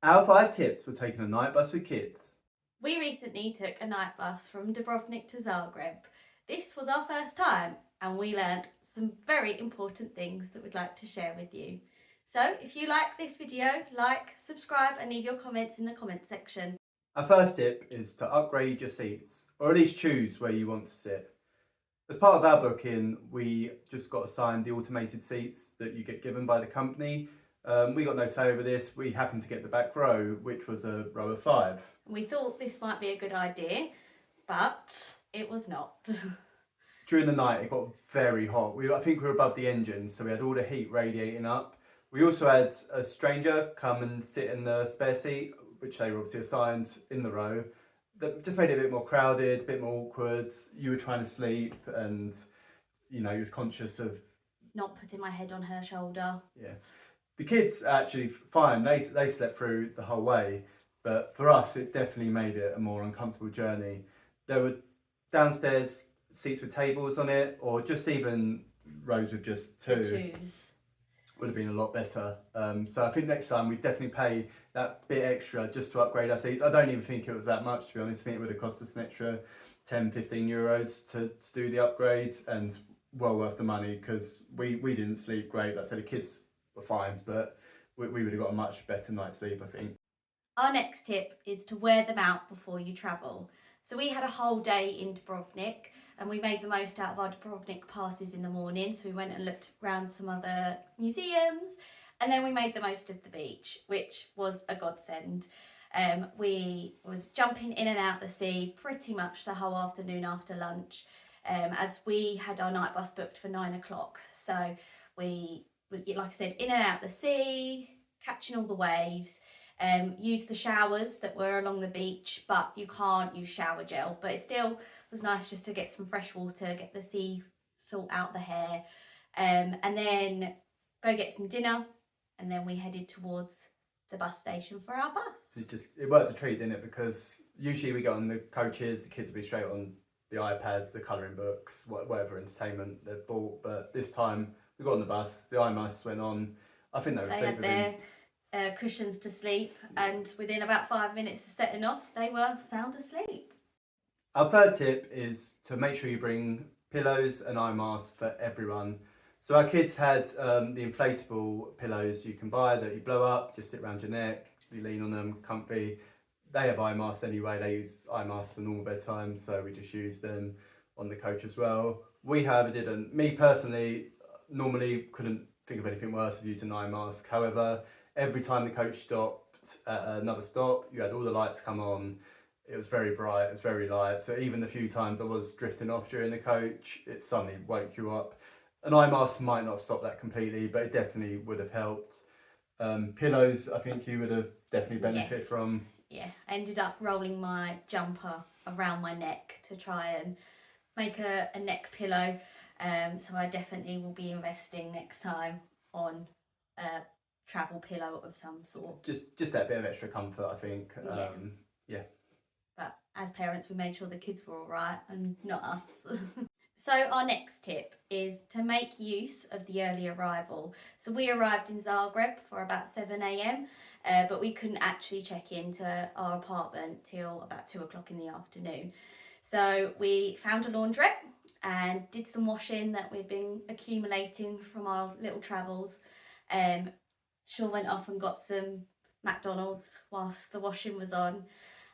Our 5 tips for taking a night bus with kids. We recently took a night bus from Dubrovnik to Zagreb. This was our first time and we learned some very important things that we'd like to share with you. So if you like this video, like, subscribe and leave your comments in the comment section. Our first tip is to upgrade your seats, or at least choose where you want to sit. As part of our booking, we just got assigned the automated seats that you get given by the company. We got no say over this. We happened to get the back row, which was a row of 5. We thought this might be a good idea, but it was not. During the night, it got very hot. I think we were above the engine, so we had all the heat radiating up. We also had a stranger come and sit in the spare seat, which they were obviously assigned in the row. That just made it a bit more crowded, a bit more awkward. You were trying to sleep and, you was conscious of... Not putting my head on her shoulder. Yeah. The kids actually fine, they slept through the whole way, but for us it definitely made it a more uncomfortable journey. There were downstairs seats with tables on it, or just even rows with just two. The twos. Would have been a lot better. So I think next time we'd definitely pay that bit extra just to upgrade our seats. I don't even think it was that much, to be honest. I think it would have cost us an extra 10-15 euros to do the upgrade, and well worth the money because we didn't sleep great. Like I said, the kids were fine, but we would have got a much better night's sleep, I think. Our next tip is to wear them out before you travel. So we had a whole day in Dubrovnik and we made the most out of our Dubrovnik passes in the morning. So we went and looked around some other museums and then we made the most of the beach, which was a godsend. We was jumping in and out the sea pretty much the whole afternoon after lunch, as we had our night bus booked for 9 o'clock. So we, like I said, in and out the sea, catching all the waves. Use the showers that were along the beach, but you can't use shower gel, but it still was nice just to get some fresh water, get the sea salt out the hair, and then go get some dinner, and then we headed towards the bus station for our bus. It worked a treat, didn't it? Because usually we get on the coaches, the kids would be straight on the iPads, the colouring books, whatever entertainment they've bought, but this time we got on the bus, the iMasts went on. I think they were asleep within... cushions to sleep, and within about 5 minutes of setting off they were sound asleep. Our third tip is to make sure you bring pillows and eye masks for everyone. So our kids had the inflatable pillows you can buy that you blow up, just sit around your neck, you lean on them, comfy. They have eye masks anyway, they use eye masks for normal bedtime, so we just use them on the coach as well. We, however, didn't. Me personally, normally couldn't think of anything worse of using an eye mask. However, every time the coach stopped at another stop, you had all the lights come on. It was very bright, it was very light. So even the few times I was drifting off during the coach, it suddenly woke you up. An eye mask might not stop that completely, but it definitely would have helped. Pillows, I think you would have definitely benefited from. Yeah, I ended up rolling my jumper around my neck to try and make a neck pillow. So I definitely will be investing next time on travel pillow of some sort. Just that bit of extra comfort, I think. Yeah. But as parents, we made sure the kids were all right and not us. So our next tip is to make use of the early arrival. So we arrived in Zagreb for about 7 a.m, but we couldn't actually check into our apartment till about 2 o'clock in the afternoon. So we found a laundrette and did some washing that we've been accumulating from our little travels. Sean went off and got some McDonald's whilst the washing was on,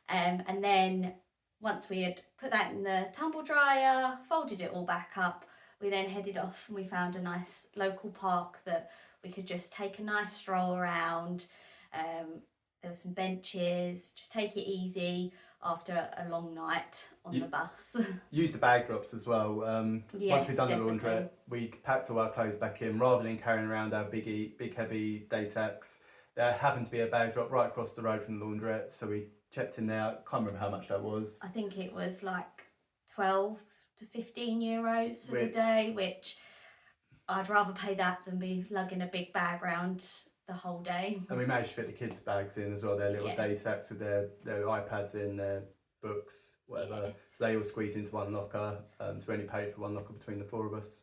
and then once we had put that in the tumble dryer, folded it all back up, we then headed off and we found a nice local park that we could just take a nice stroll around. There were some benches, just take it easy after a long night on the bus. Use the bag drops as well. Yes, once we've done definitely. the laundrette, we packed all our clothes back in rather than carrying around our big heavy day sacks. There happened to be a bag drop right across the road from the laundrette, so we checked in there. Can't remember how much that was. I think it was like 12 to 15 euros for the day, which I'd rather pay that than be lugging a big bag around the whole day. And we managed to fit the kids' bags in as well, their little day sacks with their iPads in, their books, whatever. So they all squeezed into one locker, so we only paid for one locker between the 4 of us.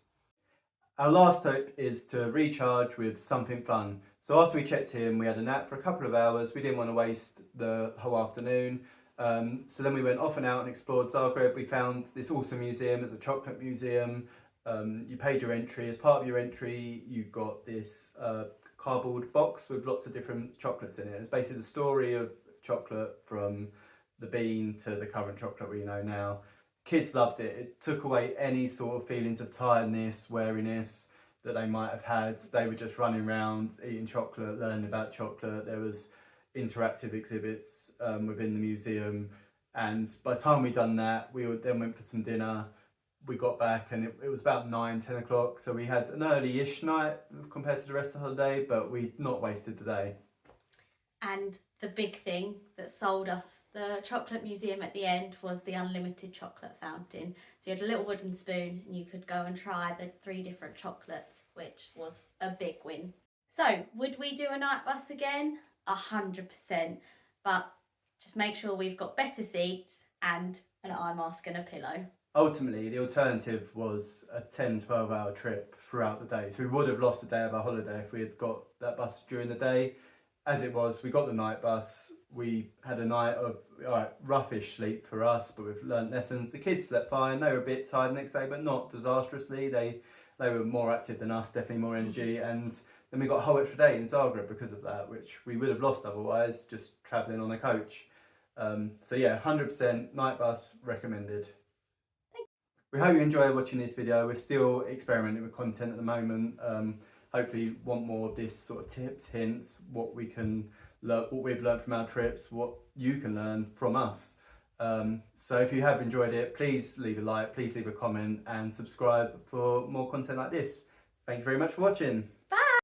Our last tip is to recharge with something fun. So after we checked in, we had a nap for a couple of hours. We didn't want to waste the whole afternoon. So then we went off and out and explored Zagreb. We found this awesome museum. It's a chocolate museum. You paid your entry. As part of your entry, you got this cardboard box with lots of different chocolates in it. It's basically the story of chocolate from the bean to the current chocolate we know now. Kids loved it. It took away any sort of feelings of tiredness, weariness that they might have had. They were just running around, eating chocolate, learning about chocolate. There was interactive exhibits within the museum. And by the time we'd done that, we then went for some dinner. We got back and it was about 9-10 o'clock. So we had an early-ish night compared to the rest of the holiday, but we'd not wasted the day. And the big thing that sold us the chocolate museum at the end was the unlimited chocolate fountain. So you had a little wooden spoon and you could go and try the 3 different chocolates, which was a big win. So would we do a night bus again? 100%. But just make sure we've got better seats and an eye mask and a pillow. Ultimately, the alternative was a 10-12 hour trip throughout the day. So we would have lost a day of our holiday if we had got that bus during the day. As it was, we got the night bus. We had a night of roughish sleep for us, but we've learnt lessons. The kids slept fine. They were a bit tired the next day, but not disastrously. They were more active than us, definitely more energy. And then we got a whole extra day in Zagreb because of that, which we would have lost otherwise, just travelling on a coach. So yeah, 100% night bus recommended. We hope you enjoy watching this video. We're still experimenting with content at the moment. Hopefully you want more of this sort of tips, hints, what we've learned from our trips, what you can learn from us. So if you have enjoyed it, please leave a like, please leave a comment and subscribe for more content like this. Thank you very much for watching.